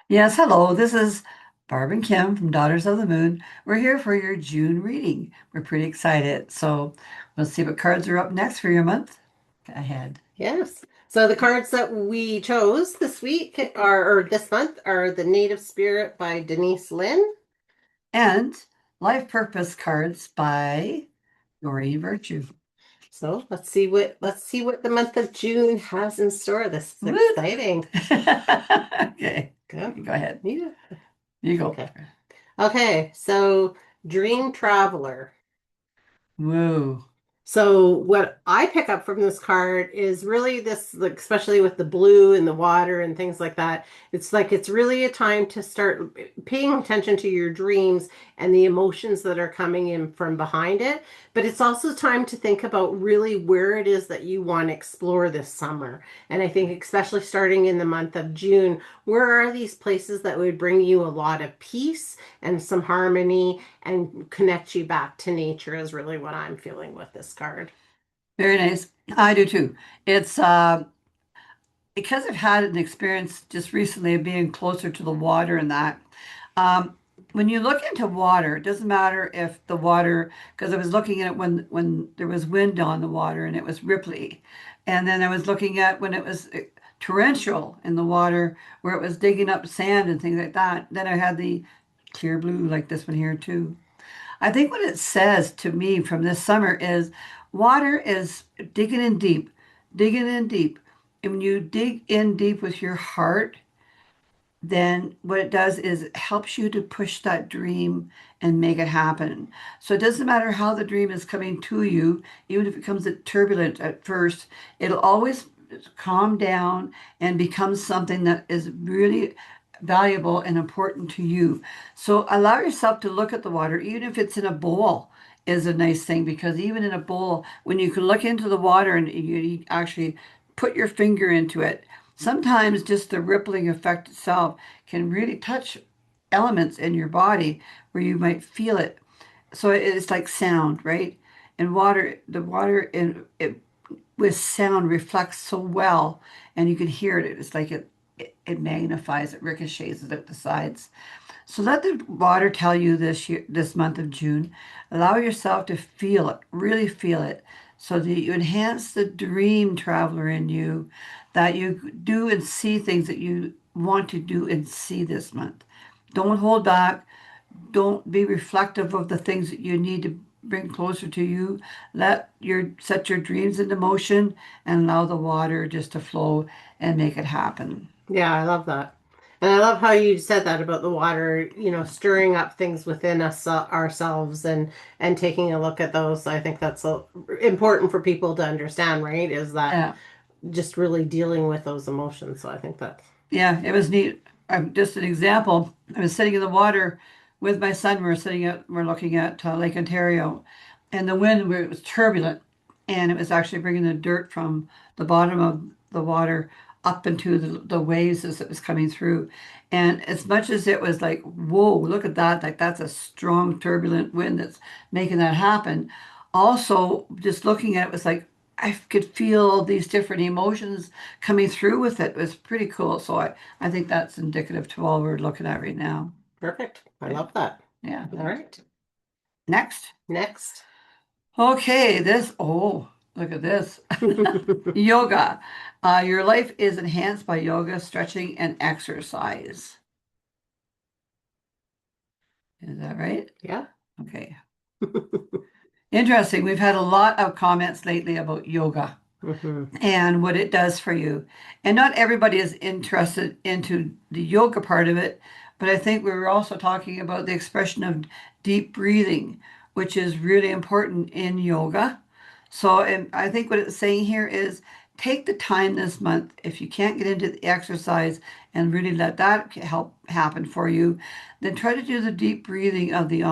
Yes, hello. This is Barb and Kim from Daughters of the Moon. We're here for your June reading. We're pretty excited. So we'll see what cards are up next for your month ahead. Yes. So the cards that we chose this week or this month are the Native Spirit by Denise Linn. And Life Purpose cards by Doreen Virtue. So let's see what the month of June has in store. This is Woot! exciting. Okay, Go. go ahead. Yeah. You go. Okay. Okay. So Dream Traveler. Woo. So what I pick up from this card is really this, like, especially with the blue and the water and things like that. It's like it's really a time to start paying attention to your dreams and the emotions that are coming in from behind it. But it's also time to think about really where it is that you want to explore this summer. And I think especially starting in the month of June, where are these places that would bring you a lot of peace and some harmony and connect you back to nature is really what I'm feeling with this card. Very nice. I do too. It's because I've had an experience just recently of being closer to the water and that. Um, when you look into water, it doesn't matter if the water, because I was looking at it when there was wind on the water and it was ripply, and then I was looking at when it was torrential in the water where it was digging up sand and things like that. Then I had the clear blue like this one here too. I think what it says to me from this summer is water is digging in deep. And when you dig in deep with your heart, then what it does is it helps you to push that dream and make it happen. So it doesn't matter how the dream is coming to you, even if it comes turbulent at first, it'll always calm down and become something that is really valuable and important to you. So allow yourself to look at the water, even if it's in a bowl, is a nice thing because even in a bowl, when you can look into the water and you actually put your finger into it, sometimes just the rippling effect itself can really touch elements in your body where you might feel it. So it's like sound, right? And water, the water in it with sound reflects so well, and you can hear it. It's like it magnifies, it ricochets it at the sides. So let the water tell you this month of June. Allow yourself to feel it, really feel it, so that you enhance the dream traveler in you, that you do and see things that you want to do and see this month. Don't hold back. Don't be reflective of the things that you need to bring closer to you. Let your set your dreams into motion and allow the water just to flow and make it happen. Yeah, I love that. And I love how you said that about the water, stirring up things within us ourselves and taking a look at those. I think that's important for people to understand, right? Is that Yeah. just really dealing with those emotions. So I think that's Yeah, it was neat. Just an example. I was sitting in the water with my son. We're looking at Lake Ontario, and the wind it was turbulent, and it was actually bringing the dirt from the bottom of the water up into the waves as it was coming through. And as much as it was like, whoa, look at that! Like that's a strong turbulent wind that's making that happen. Also, just looking at it was like I could feel these different emotions coming through with it. It was pretty cool. So I think that's indicative to all we're looking at right now. perfect. I Okay. love that. Yeah. All right. Next. Next. Okay, look at this. Yoga. Your life is enhanced by yoga, stretching, and exercise. Is that right? Yeah. Okay. Interesting. We've had a lot of comments lately about yoga hmm and what it does for you. And not everybody is interested into the yoga part of it, but I think we were also talking about the expression of deep breathing, which is really important in yoga. So, and I think what it's saying here is take the time this month, if you can't get into the exercise and really let that help happen for you, then try to do the deep breathing of the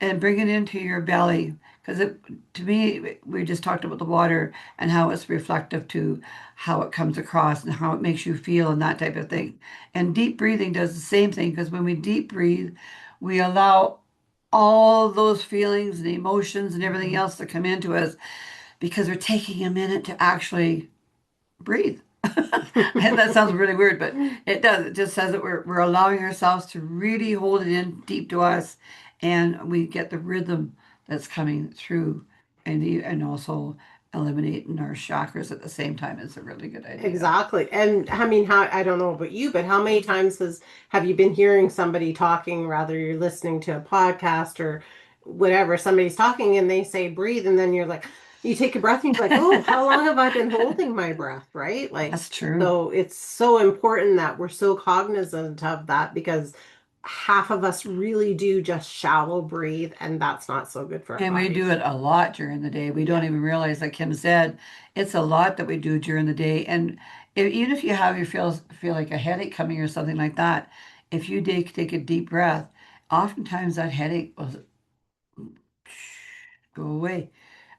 and bring it into your belly. Because to me, we just talked about the water and how it's reflective to how it comes across and how it makes you feel and that type of thing. And deep breathing does the same thing because when we deep breathe, we allow all those feelings and emotions and everything else to come into us because we're taking a minute to actually breathe. And that sounds really weird, but it does. It just says that we're allowing ourselves to really hold it in deep to us, and we get the rhythm that's coming through, and also eliminating our chakras at the same time is a really good idea. Exactly. And I mean, how, I don't know about you, but how many times have you been hearing somebody talking, rather you're listening to a podcast or whatever, somebody's talking and they say breathe, and then you're like, you take a breath and you're like, oh, how long have I been holding my breath, right? Like, That's true. so it's so important that we're so cognizant of that, because half of us really do just shallow breathe, and that's not so good for our And we do bodies. it a lot during the day. We don't Yeah. even realize, like Kim said, it's a lot that we do during the day. And even if you have feel like a headache coming or something like that, if you take a deep breath, oftentimes that headache will go away.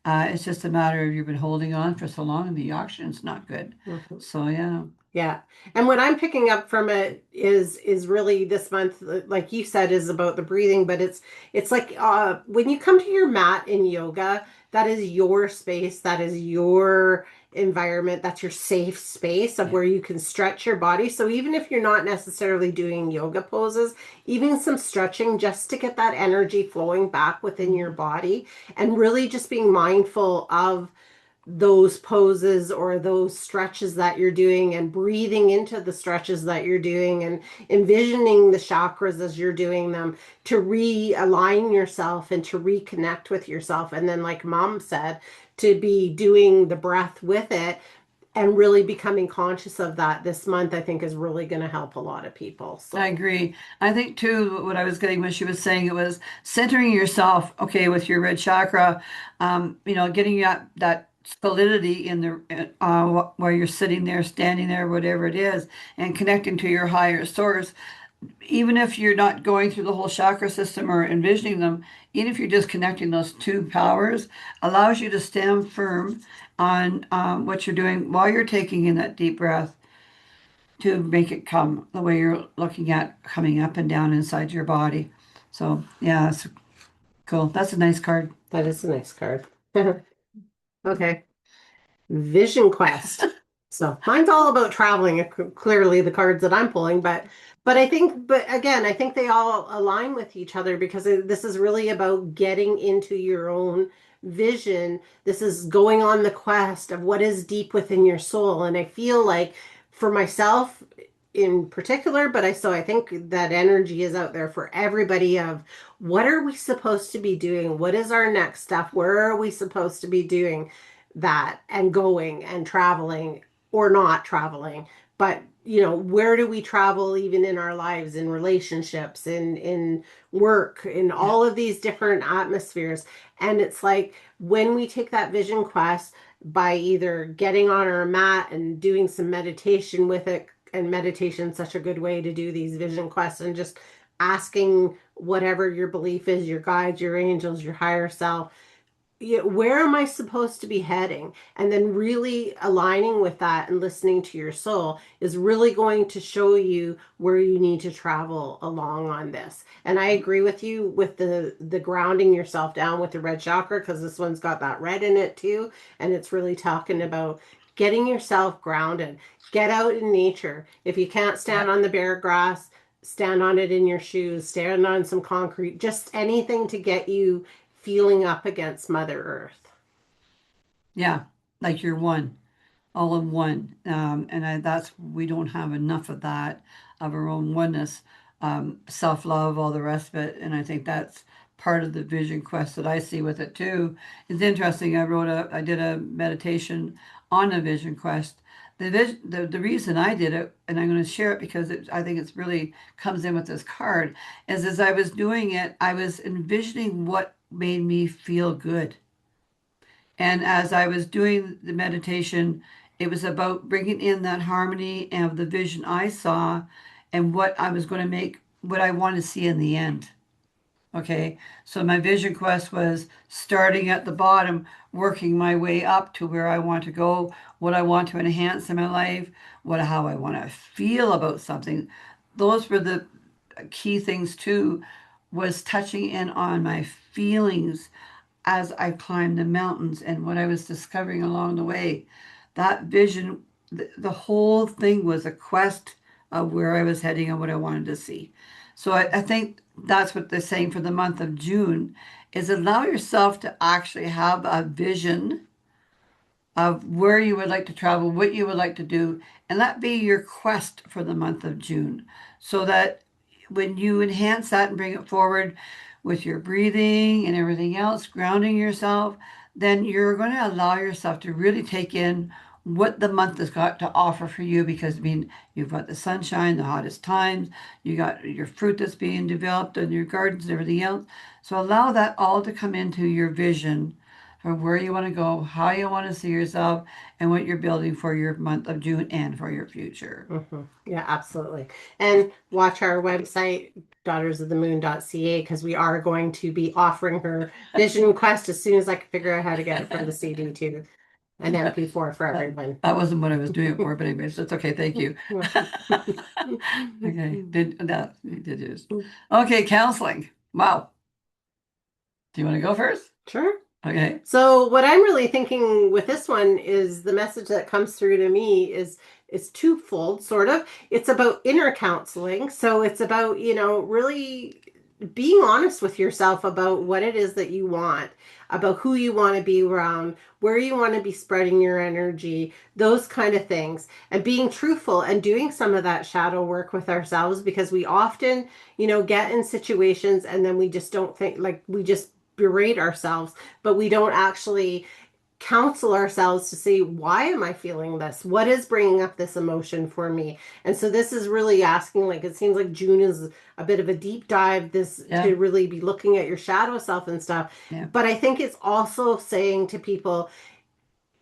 It's just a matter of you've been holding on for so long and the oxygen's not good. Mhm. So yeah, Yeah. And what I'm picking up from it is really this month, like you said, is about the breathing, but it's like when you come to your mat in yoga, that is your space, that is your environment, that's your safe space of yeah. where you can stretch your body. So even if you're not necessarily doing yoga poses, even some stretching just to get that energy flowing back within your Mhm. body, and really just being mindful of those poses or those stretches that you're doing, and breathing into the stretches that you're doing, and envisioning the chakras as you're doing them, to realign yourself and to reconnect with yourself. And then, like mom said, to be doing the breath with it and really becoming conscious of that this month, I think is really going to help a lot of people. I So, agree. I think too, what I was getting when she was saying it was centering yourself, okay, with your red chakra, getting that solidity in the where you're sitting there, standing there, whatever it is, and connecting to your higher source. Even if you're not going through the whole chakra system or envisioning them, even if you're just connecting those two powers, allows you to stand firm on what you're doing while you're taking in that deep breath to make it come the way you're looking at coming up and down inside your body. So, yeah, it's cool. That's a nice card. that is a nice card. Okay. Vision Quest. So mine's all about traveling, clearly the cards that I'm pulling, but I think, but again, I think they all align with each other, because this is really about getting into your own vision. This is going on the quest of what is deep within your soul. And I feel like for myself in particular, but I think that energy is out there for everybody of what are we supposed to be doing? What is our next step? Where are we supposed to be doing that and going and traveling or not traveling? But where do we travel, even in our lives, in relationships, in work, in Yeah. all of these different atmospheres? And it's like, when we take that vision quest by either getting on our mat and doing some meditation with it, and meditation is such a good way to do these vision quests, and just asking whatever your belief is, your guides, your angels, your higher self, where am I supposed to be heading? And then really aligning with that and listening to your soul is really going to show you where you need to travel along on this. And I agree with you with the grounding yourself down with the red chakra, because this one's got that red in it too. And it's really talking about getting yourself grounded. Get out in nature. If you can't stand Yeah. on the bare grass, stand on it in your shoes, stand on some concrete, just anything to get you feeling up against Mother Earth. Yeah. Like you're one, all in one. That's, we don't have enough of that, of our own oneness, self-love, all the rest of it. And I think that's part of the vision quest that I see with it too. It's interesting. I did a meditation on a vision quest. The reason I did it, and I'm going to share it because I think it's really comes in with this card, is as I was doing it, I was envisioning what made me feel good. And as I was doing the meditation, it was about bringing in that harmony of the vision I saw and what I was going to make, what I want to see in the end. Okay, so my vision quest was starting at the bottom, working my way up to where I want to go, what I want to enhance in my life, how I want to feel about something. Those were the key things too, was touching in on my feelings as I climbed the mountains and what I was discovering along the way. That vision the whole thing was a quest of where I was heading and what I wanted to see. So I think that's what they're saying for the month of June is allow yourself to actually have a vision of where you would like to travel, what you would like to do, and that be your quest for the month of June. So that when you enhance that and bring it forward with your breathing and everything else, grounding yourself, then you're going to allow yourself to really take in what the month has got to offer for you because I mean you've got the sunshine, the hottest times, you got your fruit that's being developed in your gardens and everything else. So allow that all to come into your vision for where you want to go, how you want to see yourself, and what you're building for your month of June and for your future. Yeah, absolutely. And watch our website, daughtersofthemoon.ca, because we are going to be offering her Vision Quest as soon as I can figure out how to get it from the CD to an MP4 for everyone. That wasn't what I was doing it for, but anyways, that's okay. Thank you. Okay, did that? You did yours. Okay, counseling. Wow. Do you want to go first? Sure. Okay. So what I'm really thinking with this one is the message that comes through to me is twofold, sort of. It's about inner counseling. So it's about, really being honest with yourself about what it is that you want, about who you want to be around, where you want to be spreading your energy, those kind of things, and being truthful and doing some of that shadow work with ourselves because we often, get in situations and then we just don't think like we just berate ourselves, but we don't actually counsel ourselves to see why am I feeling this? What is bringing up this emotion for me? And so this is really asking like it seems like June is a bit of a deep dive this Yeah. to really be looking at your shadow self and stuff. Yeah. But I think it's also saying to people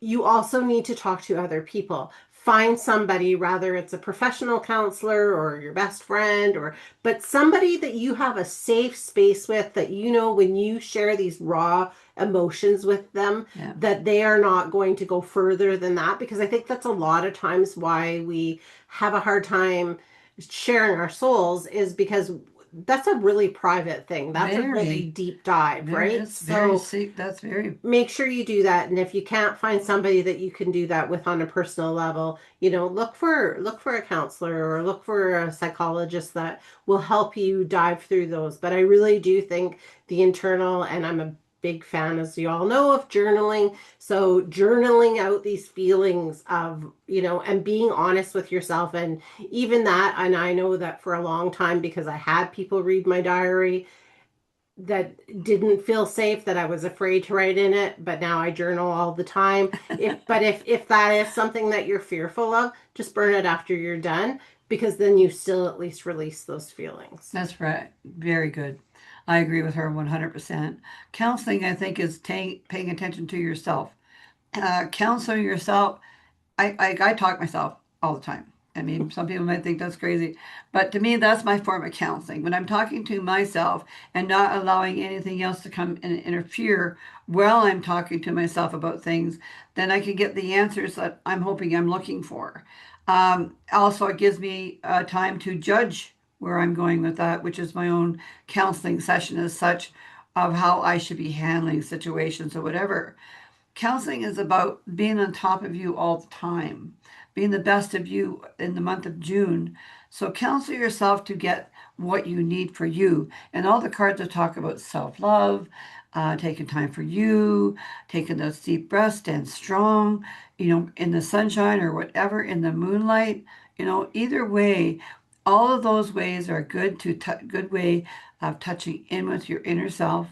you also need to talk to other people. Find somebody, rather it's a professional counselor or your best friend, but somebody that you have a safe space with that when you share these raw emotions with them, Yeah. that they are not going to go further than that. Because I think that's a lot of times why we have a hard time sharing our souls is because that's a really private thing. That's a really Very, deep dive, very, right? it's very So sick. That's very, make sure you do that, and if you can't find somebody that you can do that with on a personal level, look for a counselor or look for a psychologist that will help you dive through those. But I really do think the internal, and I'm a big fan, as you all know, of journaling. So journaling out these feelings of, and being honest with yourself, and even that, and I know that for a long time because I had people read my diary that didn't feel safe, that I was afraid to write in it, but now I journal all the time. If that is something that you're fearful of, just burn it after you're done because then you still at least release those feelings. that's right. Very good. I agree with her 100%. Counseling, I think, is paying attention to yourself. Counseling yourself I talk myself all the time. I mean, some people might think that's crazy, but to me, that's my form of counseling. When I'm talking to myself and not allowing anything else to come and interfere while I'm talking to myself about things, then I can get the answers that I'm hoping I'm looking for. Also, it gives me time to judge where I'm going with that, which is my own counseling session as such of how I should be handling situations or whatever. Counseling is about being on top of you all the time, being the best of you in the month of June. So counsel yourself to get what you need for you. And all the cards will talk about self-love, taking time for you, taking those deep breaths, stand strong, in the sunshine or whatever, in the moonlight, either way, all of those ways are good way of touching in with your inner self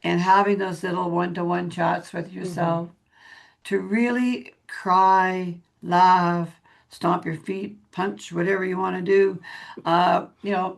and having those little one-to-one chats with Mm-hmm. yourself to really cry, laugh, stomp your feet, punch, whatever you want to do. Uh, you know,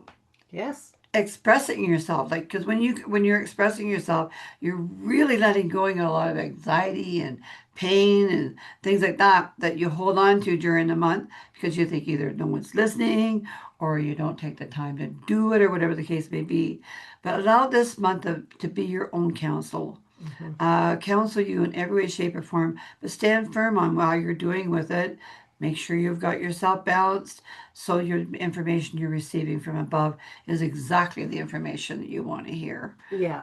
Yes. expressing yourself, like because when you're expressing yourself, you're really letting go of a lot of anxiety and pain and things like that you hold on to during the month because you think either no one's listening or you don't take the time to do it or whatever the case may be. But allow this month to be your own counsel. Mm-hmm. Counsel you in every way, shape, or form, but stand firm on what you're doing with it. Make sure you've got yourself balanced so your information you're receiving from above is exactly the information that you want to hear. Yeah.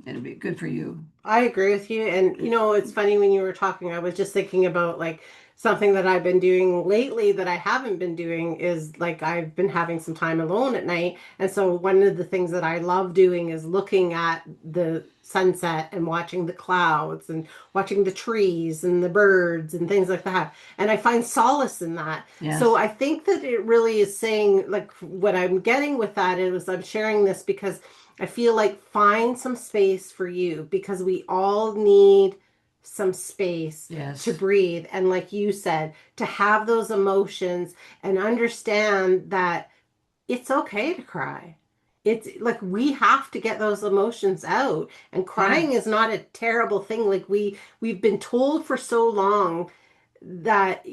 It'll be good for you. I agree with you. And it's funny when you were talking, I was just thinking about like something that I've been doing lately that I haven't been doing is like I've been having some time alone at night. And so one of the things that I love doing is looking at the sunset and watching the clouds and watching the trees and the birds and things like that. And I find solace in that. So Yes. I think that it really is saying, like, what I'm getting with that is I'm sharing this because I feel like find some space for you because we all need some space to Yes. breathe. And like you said, to have those emotions and understand that it's okay to cry. It's like we have to get those emotions out. And Yeah. crying is not a terrible thing. Like we've been told for so long that,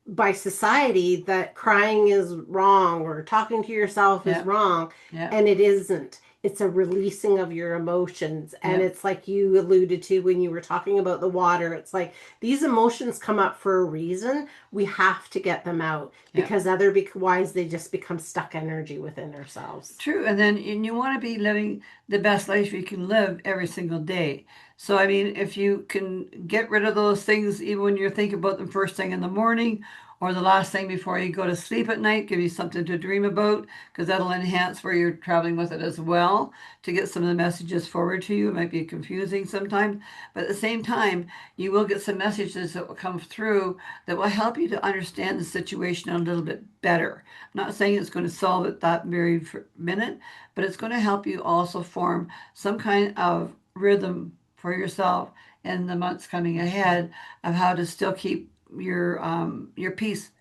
by society that crying is wrong or talking to yourself is Yeah. wrong. Yeah. And it isn't. It's a releasing of your emotions. And Yeah. it's like you alluded to when you were talking about the water. It's like these emotions come up for a reason. We have to get them out Yeah. because otherwise they just become stuck energy within ourselves. True. And you want to be living the best life you can live every single day. So, I mean, if you can get rid of those things, even when you're thinking about them first thing in the morning or the last thing before you go to sleep at night, give you something to dream about because that'll enhance where you're traveling with it as well to get some of the messages forward to you. It might be confusing sometimes, but at the same time, you will get some messages that will come through that will help you to understand the situation a little bit better. I'm not saying it's going to solve it that very minute, but it's going to help you also form some kind of rhythm for yourself in the months coming ahead of how to still keep your peace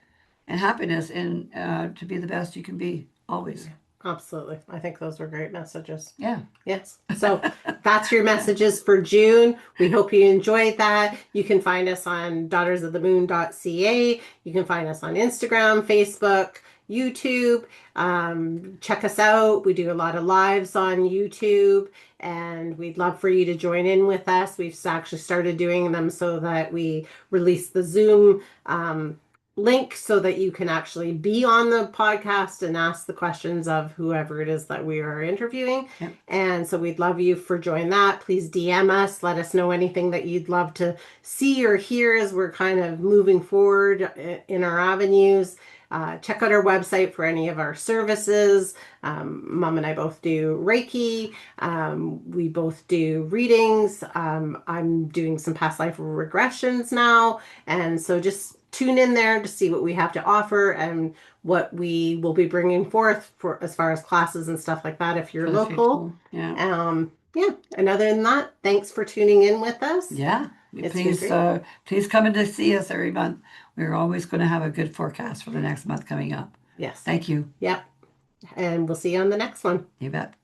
and happiness and to be the best you can be always. Yeah, absolutely. I think those were great messages. Yeah. Yes. So that's your messages for June. We hope you enjoyed that. You can find us on daughtersofthemoon.ca. You can find us on Instagram, Facebook, YouTube. Check us out. We do a lot of lives on YouTube, and we'd love for you to join in with us. We've actually started doing them so that we release the Zoom link so that you can actually be on the podcast and ask the questions of whoever it is that we are interviewing. Yep. And so we'd love you for join that. Please DM us. Let us know anything that you'd love to see or hear as we're kind of moving forward in our avenues. Check out our website for any of our services. Mom and I both do Reiki. We both do readings. I'm doing some past life regressions now. And so just tune in there to see what we have to offer and what we will be bringing forth for as far as classes and stuff like that if you're For the local. people. Yeah. Yeah. And other than that, thanks for tuning in with us. Yeah. It's been Please, great. please come in to see us every month. We're always going to have a good forecast for the next month coming up. Yes. Thank you. Yep. And we'll see you on the next one. You bet.